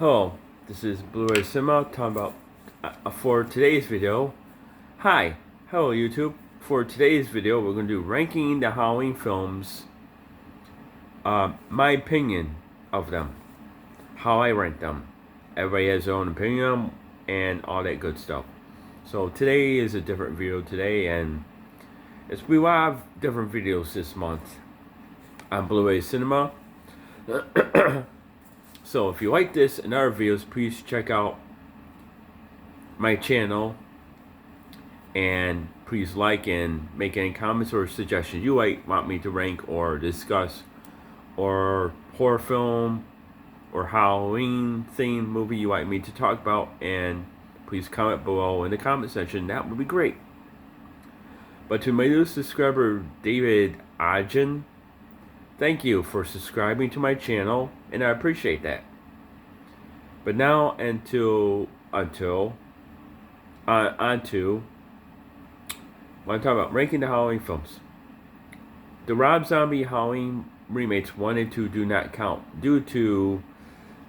Hello, this is Blu-ray Cinema talking about for today's video. Hi, hello YouTube. For today's video, we're going to do ranking the Halloween films. My opinion of them, how I rank them. Everybody has their own opinion and all that good stuff. So today is a different video today, and we will have different videos this month on Blu-ray Cinema. So if you like this and other videos, please check out my channel and please like and make any comments or suggestions you want me to rank or discuss, or horror film or Halloween themed movie you like me to talk about, and please comment below in the comment section. That would be great. But to my new subscriber David Ajen, thank you for subscribing to my channel, and I appreciate that. But now onto what I'm talking about ranking the Halloween films. The Rob Zombie Halloween remakes 1 and 2 do not count due to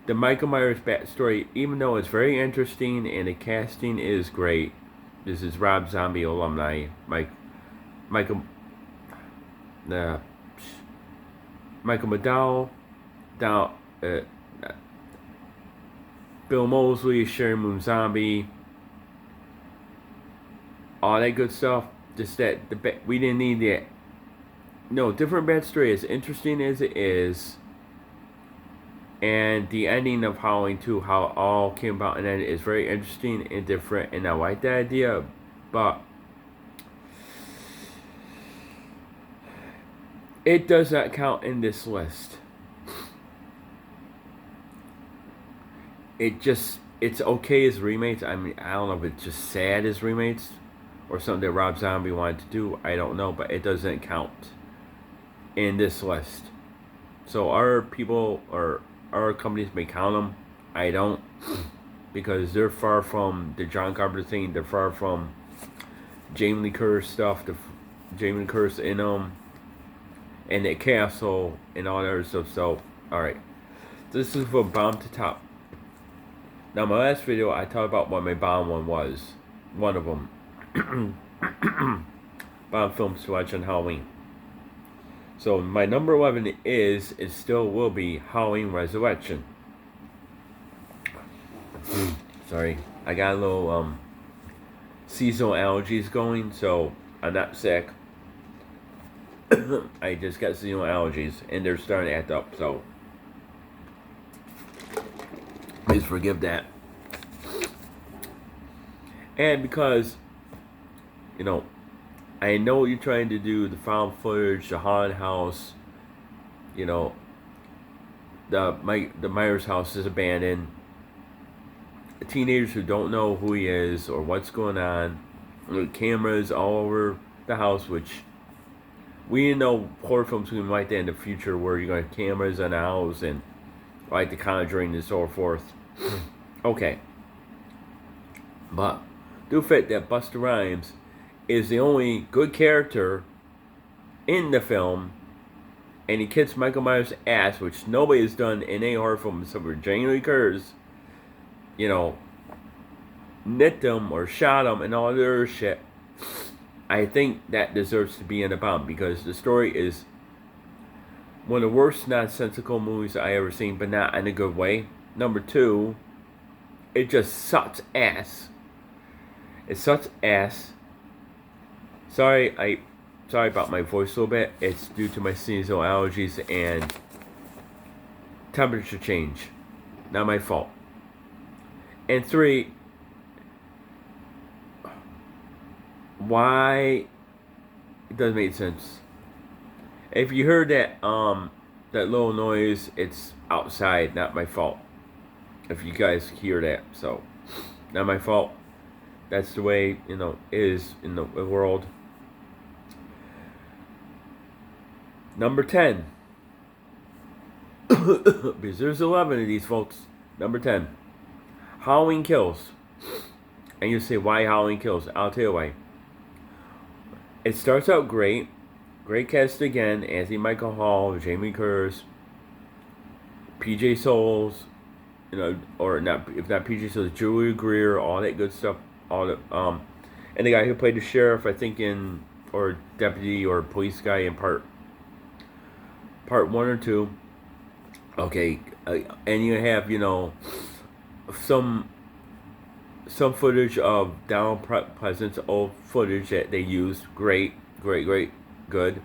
the Michael Myers backstory, even though it's very interesting and the casting is great. This is Rob Zombie alumni, Michael McDowell, Bill Moseley, Sherry Moon Zombie, all that good stuff. Just that we didn't need that. No, different backstory, as interesting as it is, and the ending of Halloween 2, how it all came about and ended, is very interesting and different, and I like that idea, but it does not count in this list. It's okay as remakes. I mean, I don't know if it's just sad as remakes or something that Rob Zombie wanted to do. I don't know, but it doesn't count in this list. So our people or our companies may count them. I don't, because they're far from the John Carpenter thing. They're far from Jamie Lee Curtis stuff. The Jamie Lee Curtis in them, and the castle and all that other stuff. So, all right, this is from bottom to top. Now, my last video, I talked about what my bottom one was. One of them. Bottom films to watch on Halloween. So, my number 11 it still will be Halloween Resurrection. Sorry, I got a little seasonal allergies going, so I'm not sick. I just got seasonal allergies, and they're starting to act up, so please forgive that. And because, I know you're trying to do the found footage, the haunted house, the Myers house is abandoned. The teenagers who don't know who he is or what's going on. With cameras all over the house, which we didn't know horror films going to be like that in the future, where you're going to have cameras in the house and like The Conjuring and so forth. Okay. But do fit that Busta Rhymes is the only good character in the film, and he kicks Michael Myers' ass, which nobody has done in any horror film except for Jamie Lee Curtis. Nicked him or shot him and all the other shit. I think that deserves to be in the bottom, because the story is one of the worst nonsensical movies I ever seen, but not in a good way. Number 2, it just sucks ass. It sucks ass. Sorry about my voice a little bit. It's due to my seasonal allergies and temperature change. Not my fault. And 3, why? It doesn't make sense. If you heard that little noise, it's outside, not my fault. If you guys hear that, so not my fault. That's the way it is in the world. Number 10. Because there's 11 of these, folks. Number 10. Halloween Kills. And you say, why Halloween Kills? I'll tell you why. It starts out great. Great cast again. Anthony Michael Hall, Jamie Curtis, PJ Souls, or not, if not PG, so Julie Greer, all that good stuff, all the and the guy who played the sheriff, I think in or deputy or police guy in part one or two. Okay, and you have some footage of Donald Pleasant's old footage that they used. Great, great, great, good.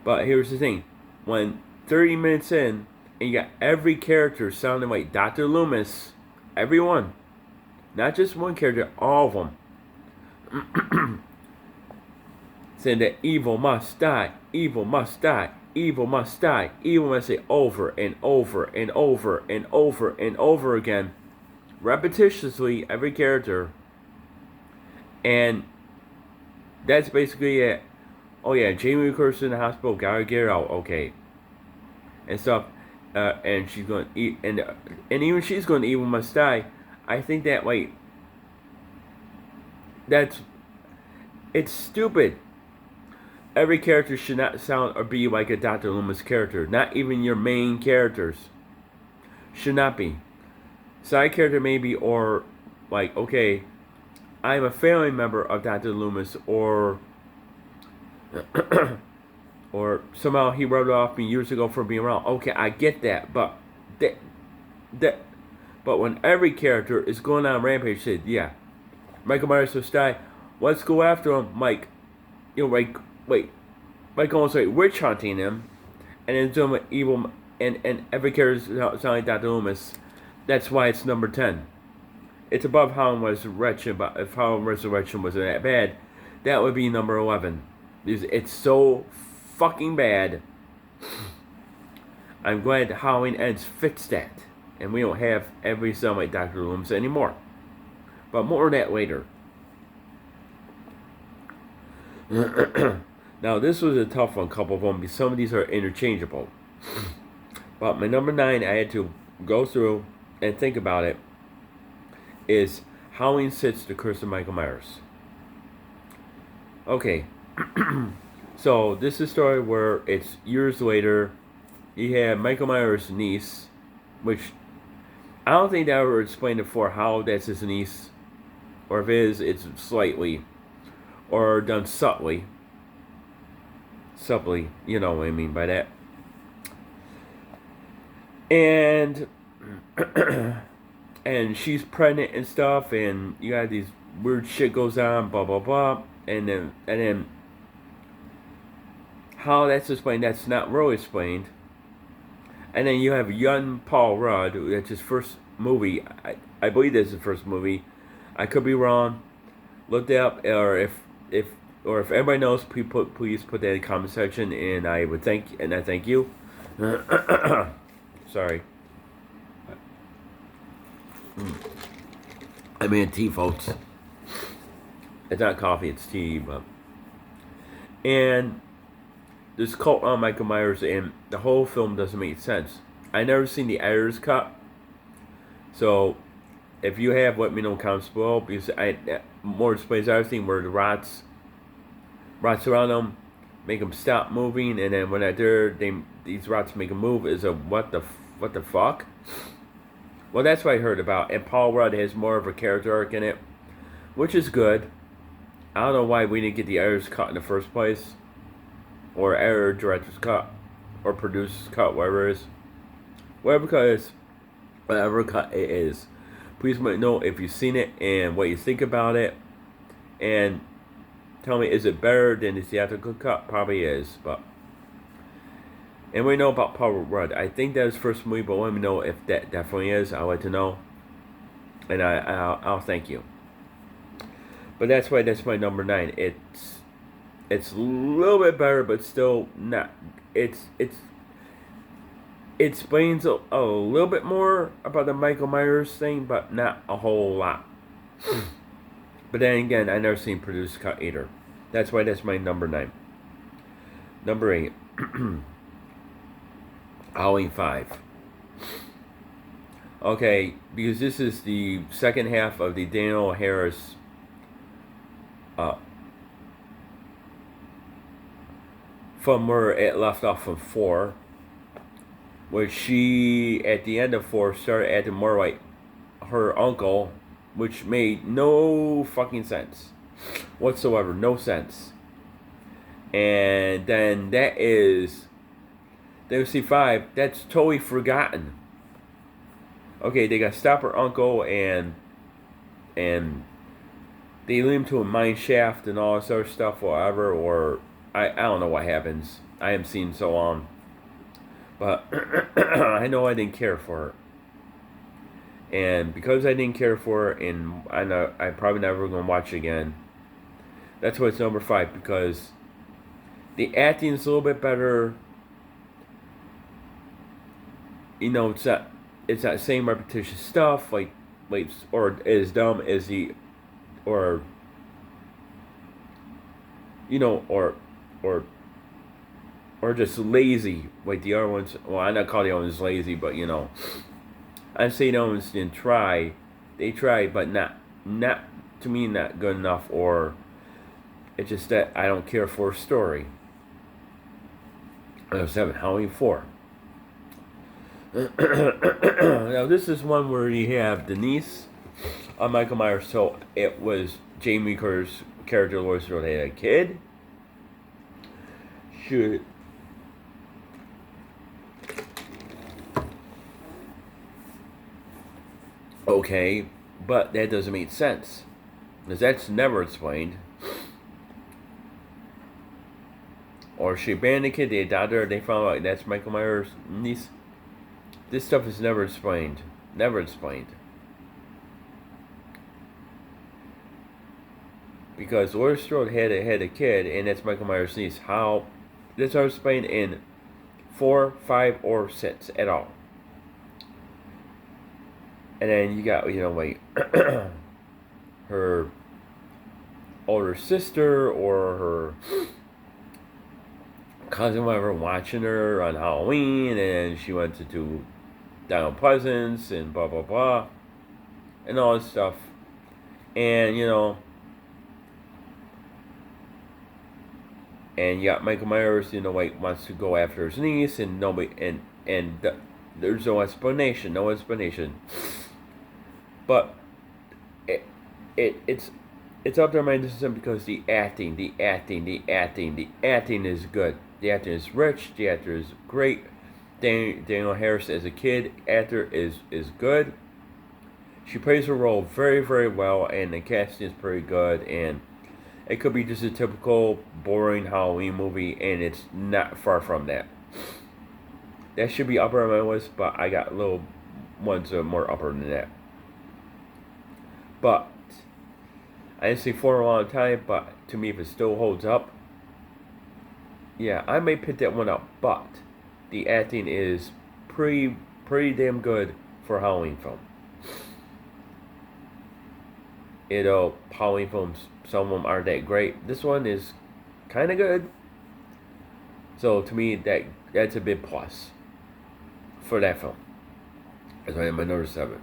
But here's the thing: when 30 minutes in, and you got every character sounding like Dr. Loomis, everyone, not just one character, all of them, saying that evil must die, evil must die, evil must die, evil must die over and over and over and over and over again, repetitiously, every character. And that's basically it. Oh yeah, Jamie Lee Curtis in the hospital, gotta get her out, okay, and stuff. And she's going to eat, and even she's going to evil must die. I think that it's stupid. Every character should not sound or be like a Dr. Loomis character. Not even your main characters should not be. Side character maybe, or like, okay, I'm a family member of Dr. Loomis, or or somehow he wrote off me years ago for being wrong. Okay, I get that, but but when every character is going on a rampage, said, yeah, Michael Myers must die. Let's go after him, Mike. Like, wait, Mike almost like witch hunting him, and then doing evil, and every character sound like Dr. Loomis. That's why it's number 10. It's above Halloween Resurrection, but if Halloween Resurrection wasn't that bad, that would be number 11. It's so fucking bad. I'm glad Halloween Ends fixed that, and we don't have every sound like Dr. Loomis anymore. But more on that later. Now, this was a tough one, a couple of them, because some of these are interchangeable. But my number 9, I had to go through and think about it, is Halloween 6, The Curse of Michael Myers. Okay, so this is a story where it's years later. You have Michael Myers' niece, which I don't think they ever explained before how that's his niece, or if it is, it's slightly, or done subtly, you know what I mean by that. And and she's pregnant and stuff, and you got these weird shit goes on, blah blah blah, and then how that's explained, that's not really explained. And then you have young Paul Rudd, that's his first movie. I believe this is his first movie. I could be wrong. Look that up, or if everybody knows, please put that in the comment section, and I thank you. Sorry. I mean tea, folks. It's not coffee, it's tea, but and this cult on Michael Myers, and the whole film doesn't make sense. I never seen the editor's cut, so if you have, let me know in the comments below, because more displays I've seen where the rats around them make them stop moving, and then when these rats make a move, is a what the fuck? Well, that's what I heard about, and Paul Rudd has more of a character arc in it, which is good. I don't know why we didn't get the editor's cut in the first place, or editor director's cut, or producer's cut, whatever it is. Whatever cut it is. Please let me know if you've seen it and what you think about it, and tell me, is it better than the theatrical cut? Probably is, but. And we know about Paul Rudd. I think that's his first movie, but let me know if that definitely is. I'd like to know, and I'll thank you. But that's why that's my number 9. It's a little bit better, but still not. It explains a little bit more about the Michael Myers thing, but not a whole lot. But then again, I never seen produced cut either. That's why that's my number 9. Number 8. Halloween 5. Okay, because this is the second half of the Danielle Harris from where it left off from 4. which she at the end of 4 started acting more like her uncle, which made no fucking sense whatsoever, no sense. And then that is WC5. That's totally forgotten. Okay, they got to stop her uncle and they lead him to a mine shaft and all this other stuff, whatever. Or I don't know what happens. I haven't seen so long, but I know I didn't care for her. And because I didn't care for her, and I know I probably never gonna watch it again. That's why it's number 5, because the acting is a little bit better. You know, it's that same repetitious stuff, like or as dumb as the, or you know, or just lazy like the other ones. Well, I'm not calling the other ones lazy, but you know, I say the other ones didn't try. They tried, but not to me, not good enough. Or it's just that I don't care for a story. Number 7, Halloween 4. Now this is one where you have Denise on Michael Myers. So it was Jamie Curtis' character, Laurie Strode, had a kid. Should okay, but that doesn't make sense because that's never explained. Or she abandoned the kid, they adopted her, they found out that's Michael Myers' niece. This stuff is never explained. Never explained. Because Laurie Strode had a kid, and that's Michael Myers' niece. How? That's not explained in 4, 5, or 6 at all. And then you got, like her older sister or her cousin, whatever, watching her on Halloween, and she went to do Donald Pleasance and blah blah blah and all this stuff. And and you got Michael Myers, wants to go after his niece, and nobody, there's no explanation. But it's up to my decision because the acting is good. The acting is rich. The actor is great. Danielle Harris as a kid actor is good. She plays her role very, very well, and the casting is pretty good. And it could be just a typical boring Halloween movie, and it's not far from that. That should be upper on my list, but I got little ones that are more upper than that. But I didn't see 4 in a long time, but to me, if it still holds up, yeah, I may pick that one up. But the acting is pretty damn good for a Halloween film. Halloween films, some of them aren't that great. This one is kind of good. So to me, that's a big plus for that film. That's why I'm at number 7.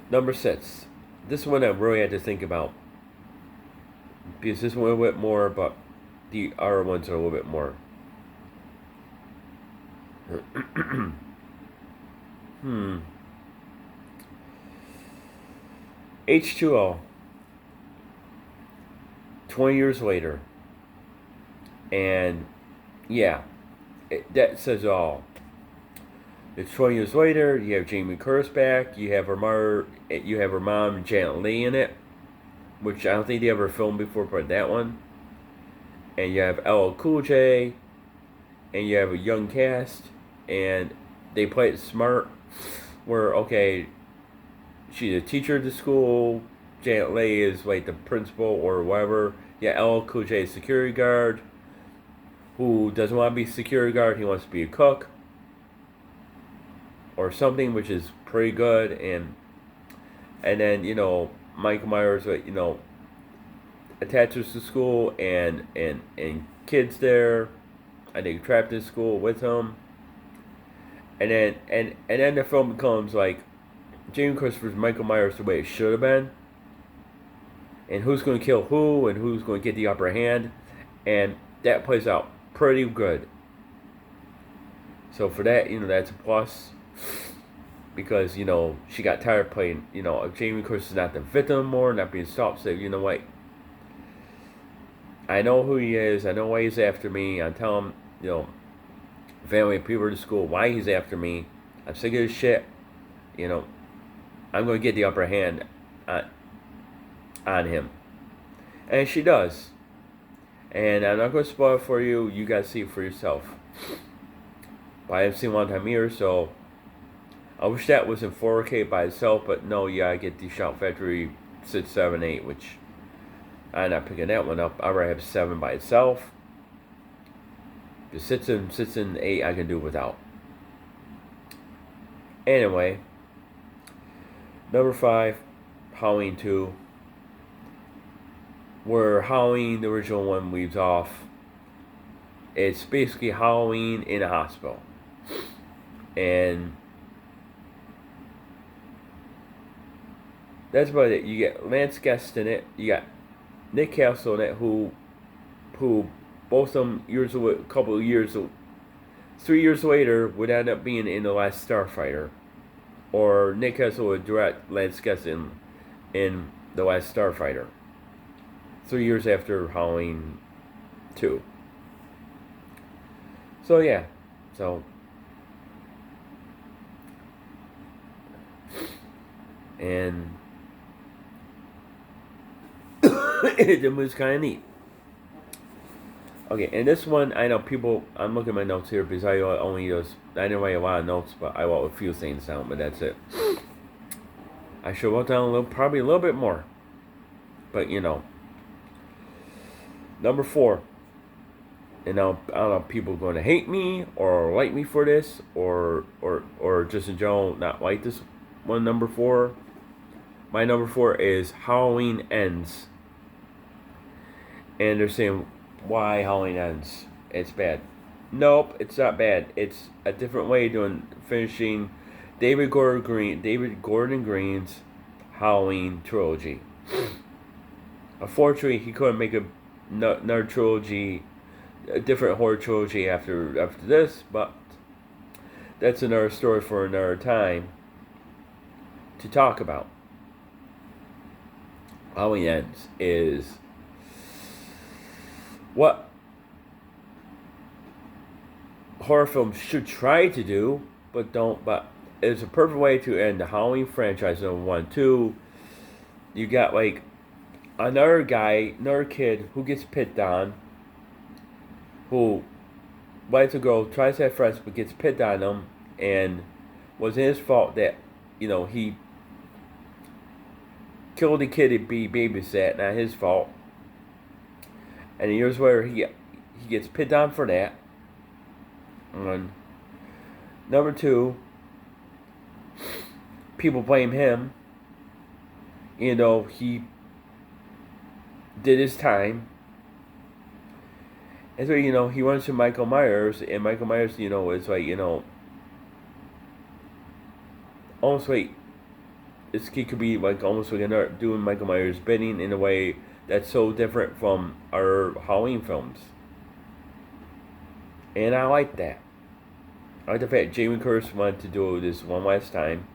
Number 6. This one I really had to think about. Because this one a little bit more, but the other ones are a little bit more. H2O. 20 years later. And yeah, that says all. It's 20 years later. You have Jamie Curtis back. You have her mom, Janet Leigh, in it, which I don't think they ever filmed before, but that one. And you have LL Cool J, and you have a young cast, and they play it smart. Where she's a teacher at the school. Janet Leigh is like the principal or whatever. Yeah, LL Cool J is security guard, who doesn't want to be a security guard. He wants to be a cook or something, which is pretty good. And then Michael Myers, attaches to school and kids there, and they trapped in school with him. And then the film becomes like Jamie Christopher's Michael Myers the way it should have been. And who's going to kill who, and who's going to get the upper hand, and that plays out pretty good. So for that, that's a plus. Because, she got tired of playing, Jamie Curtis is not the victim anymore, not being stopped. So, you know what? I know who he is. I know why he's after me. I tell him, family and people in the school why he's after me. I'm sick of his shit. I'm going to get the upper hand on him. And she does. And I'm not going to spoil it for you. You guys see it for yourself. But I haven't seen one time here, so I wish that was in 4K by itself, but no, I get the Shout Factory 6, 7, 8, which I'm not picking that one up. I'd rather have 7 by itself. The 6 and 8 I can do without. Anyway, number 5, Halloween 2. Where Halloween, the original one, leaves off. It's basically Halloween in a hospital. And that's about it. You get Lance Guest in it. You got Nick Castle in it, who both of them a couple of years, 3 years later, would end up being in The Last Starfighter, or Nick Castle would direct Lance Guest in The Last Starfighter. 3 years after Halloween 2. So yeah, and the movie's kind of neat. Okay, and this one, I know people, I'm looking at my notes here because I didn't write a lot of notes, but I wrote a few things down, but that's it. I should write down probably a little bit more. But, Number 4. And now, I don't know if people are going to hate me or like me for this, or just in general not like this one, number 4. My number 4 is Halloween Ends. And they're saying, why Halloween Ends? It's bad. Nope, it's not bad. It's a different way of finishing David Gordon Green's Halloween trilogy. Unfortunately, he couldn't make another trilogy, a different horror trilogy after this, but that's another story for another time to talk about. Halloween Ends is what horror films should try to do, but don't. But it's a perfect way to end the Halloween franchise. Number 1, 2. You got another kid who gets picked on, who likes a girl, tries to have friends, but gets picked on him, and was his fault that he killed the kid to be babysat, not his fault. And here's where he gets picked on for that. And number 2, people blame him, he did his time. And so, he runs to Michael Myers, and Michael Myers, is almost this kid could be almost doing Michael Myers' bidding in a way that's so different from our Halloween films. And I like that. I like the fact Jamie Curtis wanted to do this one last time.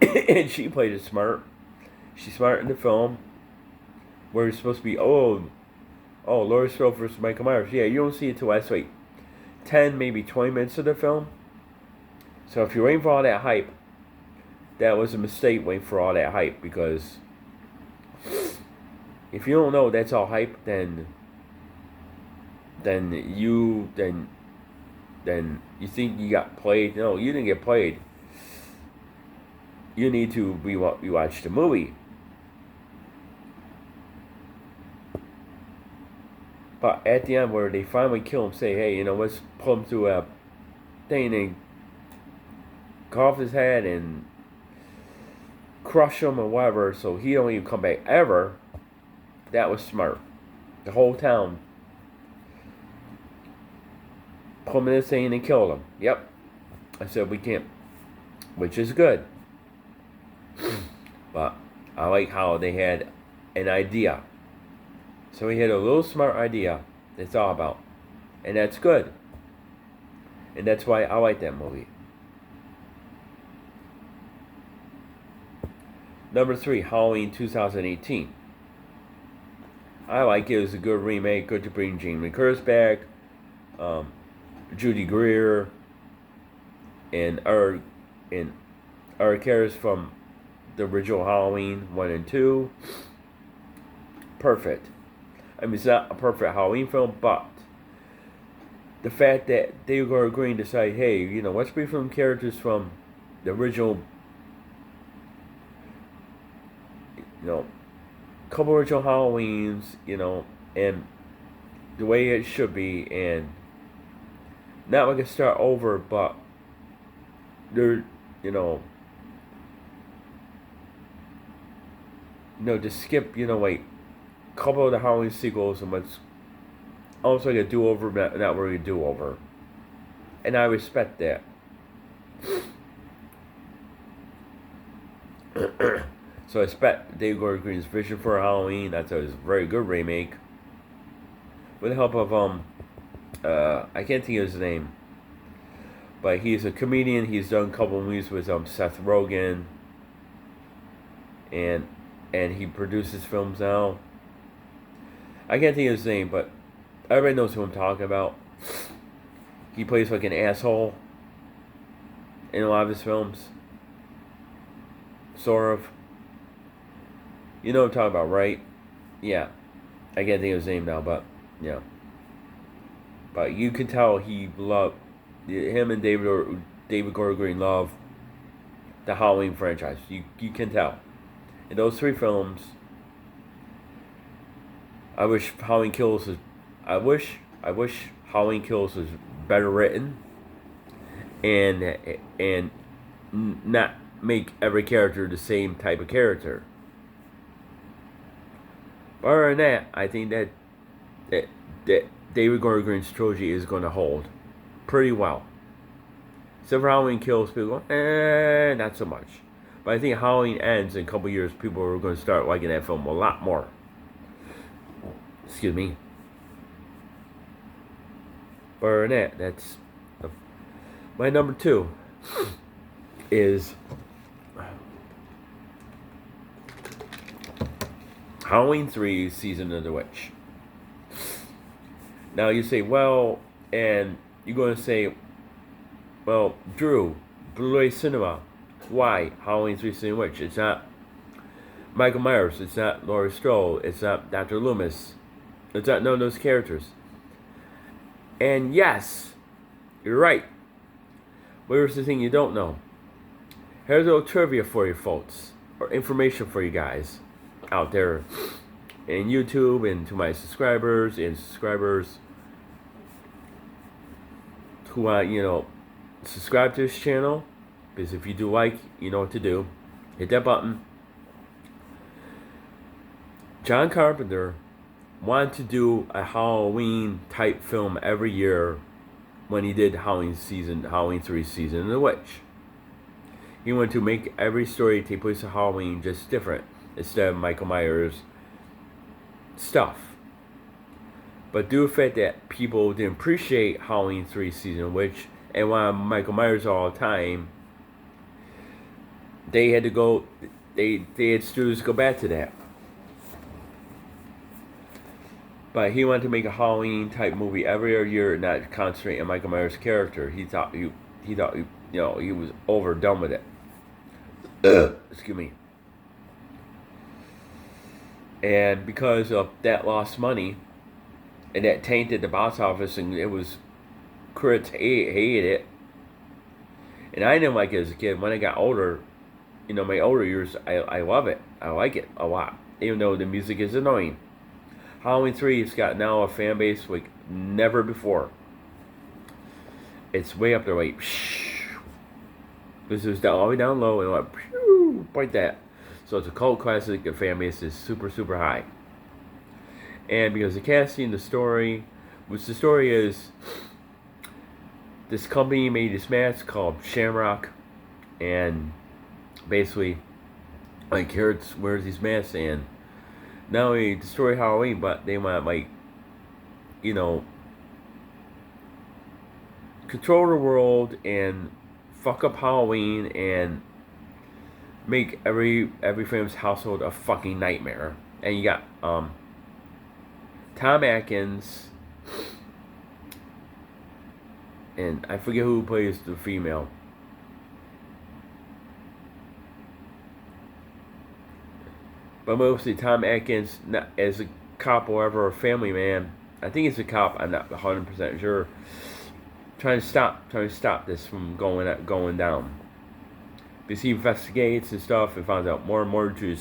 And she played it smart. She's smart in the film. Where it's supposed to be, Laurie Strode versus Michael Myers. Yeah, you don't see it till last 10, maybe 20 minutes of the film. So if you're waiting for all that hype, that was a mistake waiting for all that hype, because if you don't know that's all hype, then you think you got played. No, you didn't get played. You need to rewatch the movie. But at the end, where they finally kill him, say, hey, let's pull him through a thing and cut off his head and crush him or whatever, so he don't even come back ever. That was smart. The whole town put him in this thing and killed him. Yep. I said we can't, which is good. But I like how they had an idea. So he had a little smart idea. It's all about. And that's good. And that's why I like that movie. Number 3, Halloween 2018. I like it. It was a good remake. Good to bring Jamie Curtis back, Judy Greer, and our characters from the original Halloween 1 and 2. Perfect. I mean, it's not a perfect Halloween film, but the fact that they were agreeing to say, hey, let's bring some characters from the original, couple original Halloweens, and the way it should be, and not like a start over, but they're, to skip, like a couple of the Halloween sequels and let's almost like a do-over, not really a do-over. And I respect that. So I respect David Gordon Green's vision for Halloween. That's a very good remake. With the help of I can't think of his name, but he's a comedian. He's done a couple of movies with Seth Rogen, and he produces films now. I can't think of his name, but everybody knows who I'm talking about. He plays like an asshole in a lot of his films. Sort of. You know what I'm talking about, right? Yeah. I can't think of his name now, but yeah. But you can tell him and David Gordon Green love the Halloween franchise. You can tell. In those 3 films, I wish Halloween Kills was better written, and not make every character the same type of character. But other than that, I think that David Gordon Green's trilogy is going to hold pretty well. Except for Halloween Kills, people go, not so much. But I think Halloween Ends in a couple years, people are going to start liking that film a lot more. Excuse me. But other than that, that's my number 2 is Halloween 3 Season of the Witch. Now you say, well, and you're going to say, well, Drew, Blu-ray Cinema, why Halloween 3 Season of the Witch? It's not Michael Myers, it's not Laurie Strode, it's not Dr. Loomis, it's not none of those characters. And yes, you're right. But here's the thing you don't know. Here's a little trivia for you folks, or information for you guys out there in YouTube, and to my subscribers who subscribe to this channel, because if you do like, you know what to do. Hit that button. John Carpenter wanted to do a Halloween type film every year when he did Halloween 3 Season of the Witch. He wanted to make every story take place on Halloween just different, instead of Michael Myers stuff. But due to the fact that people didn't appreciate Halloween 3 Season of the Witch and wanted Michael Myers all the time, they had studios go back to that. But he wanted to make a Halloween type movie every year and not concentrate on Michael Myers' character. He thought he was overdone with it. Excuse me. And because of that lost money, and that tainted the box office, and it was critics hated it. And I didn't like it as a kid. When I got older, my older years, I love it. I like it a lot, even though the music is annoying. Halloween 3 has got now a fan base like never before. It's way up there, like, this is all the way down low, and like, like that. So it's a cult classic. The fan base is super, super high. And because the casting, the story is, this company made this mask called Shamrock, and basically, like, wears these masks, and not only destroy Halloween, but they want, like, control the world and fuck up Halloween and make every famous household a fucking nightmare. And you got Tom Atkins and I forget who plays the female. But mostly Tom Atkins as a cop or ever a family man. I think he's a cop. I'm not 100% sure. Trying to stop this from going down. Because he investigates and stuff and finds out more and more to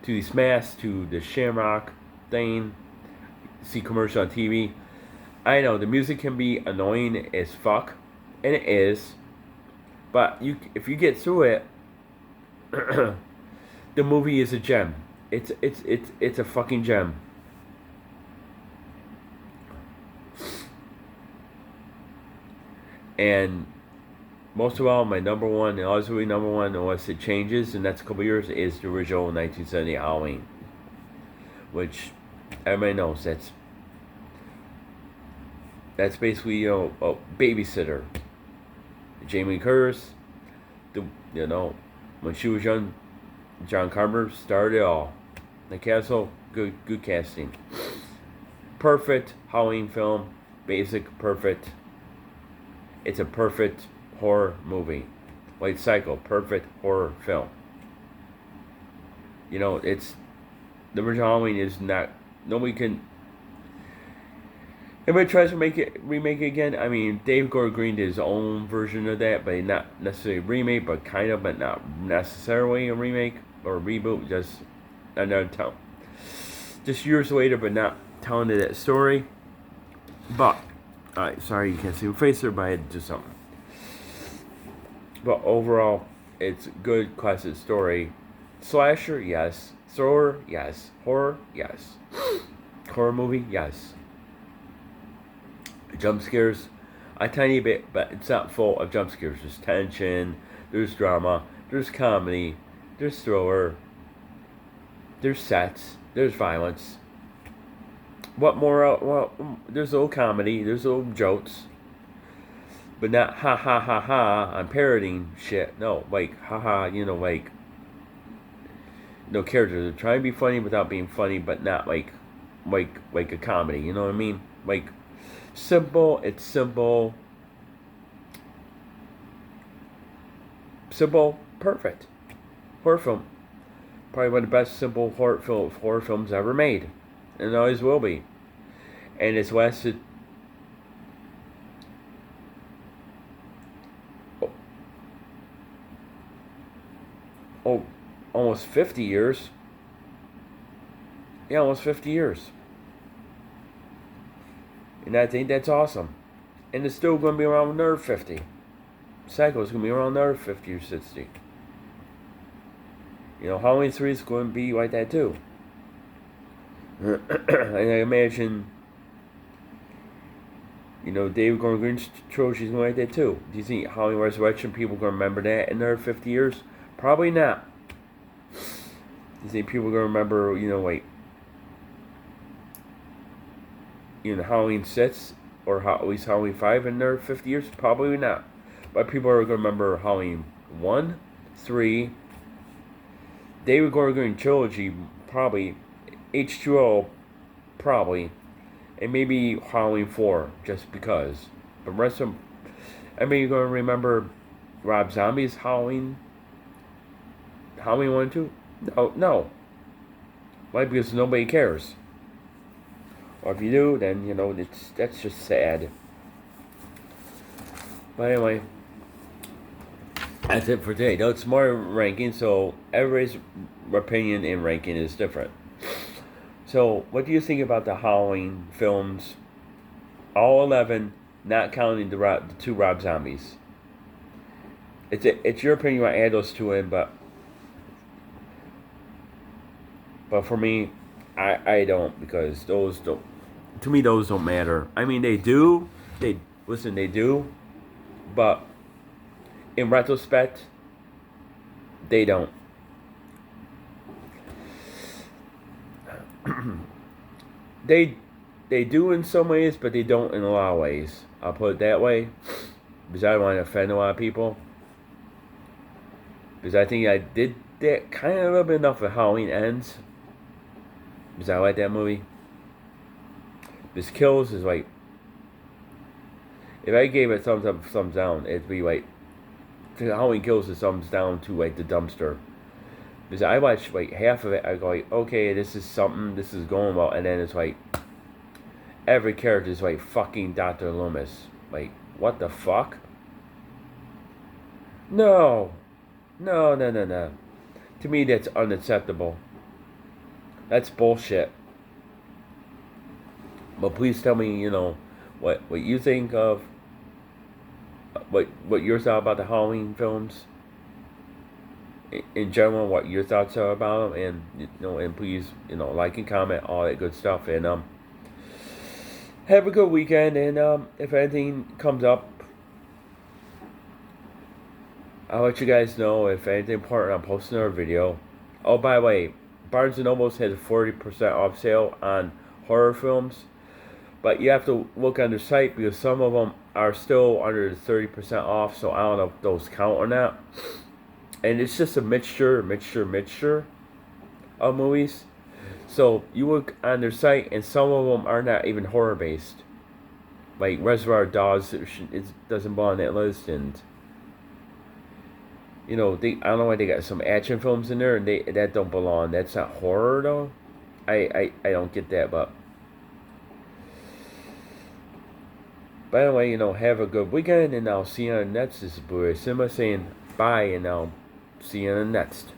these masks, to the Shamrock thing. See commercial on TV. I know the music can be annoying as fuck, and it is. But if you get through it, the movie is a gem. It's a fucking gem. And most of all, my number one, and always will be number one, unless it changes in the next couple of years, is the original 1970 Halloween. Which everybody knows that's basically, a babysitter. Jamie Curtis, when she was young, John Carter started it all. The castle, good casting. Perfect Halloween film, basic, perfect. It's a perfect horror movie. Like Psycho, perfect horror film. It's the original Halloween is not. Nobody can. Everybody tries to remake it again. I mean, Dave Gordon Green did his own version of that, but not necessarily a remake, but kind of, but not necessarily a remake or a reboot. Just another tell. Just years later, but not telling that story. But, alright, sorry you can't see my face there, but I had to do something. But overall, it's a good classic story. Slasher, yes. Thriller, yes. Horror, yes. Horror movie, yes. Jump scares, a tiny bit, but it's not full of jump scares. There's tension, there's drama, there's comedy, there's thriller, there's sets, there's violence. What more? Well, there's a little comedy, there's little jokes, but not ha ha ha ha. I'm parodying shit. No, like ha ha. No characters. They're trying to be funny without being funny, but not like a comedy. You know what I mean? Like simple. It's simple. Simple. Perfect. Horror film. Probably one of the best simple horror films ever made. And it always will be. And it's lasted almost 50 years. Yeah, almost 50 years. And I think that's awesome. And it's still going to be around another 50. Psycho's going to be around another 50 or 60. Halloween 3 is going to be like that too. And I imagine, David Gordon Green's trilogy is going like that too. Do you think Halloween Resurrection, people are going to remember that in another 50 years? Probably not. Do you think people are going to remember, Halloween 6 or at least Halloween 5 in another 50 years? Probably not. But people are going to remember Halloween 1, 3, David Gordon Green trilogy, probably, H2O, probably, and maybe Halloween 4, just because. But the rest of them, you're going to remember Rob Zombie's Halloween 1 and 2? No. Why? Because nobody cares. Or if you do, then, that's just sad. But anyway, that's it for today. Now it's more ranking, so everybody's opinion and ranking is different. So, what do you think about the Halloween films? All 11, not counting the 2 Rob Zombies. It's your opinion. You want to add those 2 in, but for me, I don't, because those don't. To me, those don't matter. I mean, they do. They do, but in retrospect, they don't. They do in some ways, but they don't in a lot of ways. I'll put it that way. because I don't want to offend a lot of people. Because I think I did that kind of a little bit enough of Halloween Ends. Because I like that movie. This Kills is like, if I gave it thumbs up, thumbs down, it'd be like, Halloween Kills is thumbs down to like the dumpster. Because I watched like half of it, I go like, okay, this is something, this is going well, and then it's like, every character is like fucking Dr. Loomis. Like, what the fuck? No. No, no, no, no. To me, that's unacceptable. That's bullshit. But please tell me, what you think of, what your thought about the Halloween films in general, what your thoughts are about them, and please, like and comment, all that good stuff, and have a good weekend, and if anything comes up, I'll let you guys know. If anything important, I'm posting another video. Oh, by the way, Barnes & Noble's has a 40% off sale on horror films. But you have to look on their site because some of them are still under the 30% off. So I don't know if those count or not. And it's just a mixture of movies. So you look on their site and some of them are not even horror based. Like Reservoir Dogs, it doesn't belong on that list. And I don't know why they got some action films in there and that don't belong. That's not horror though. I don't get that, but by the way, have a good weekend, and I'll see you on the next. This is Blue Ray Cinema saying bye, and I'll see you on the next.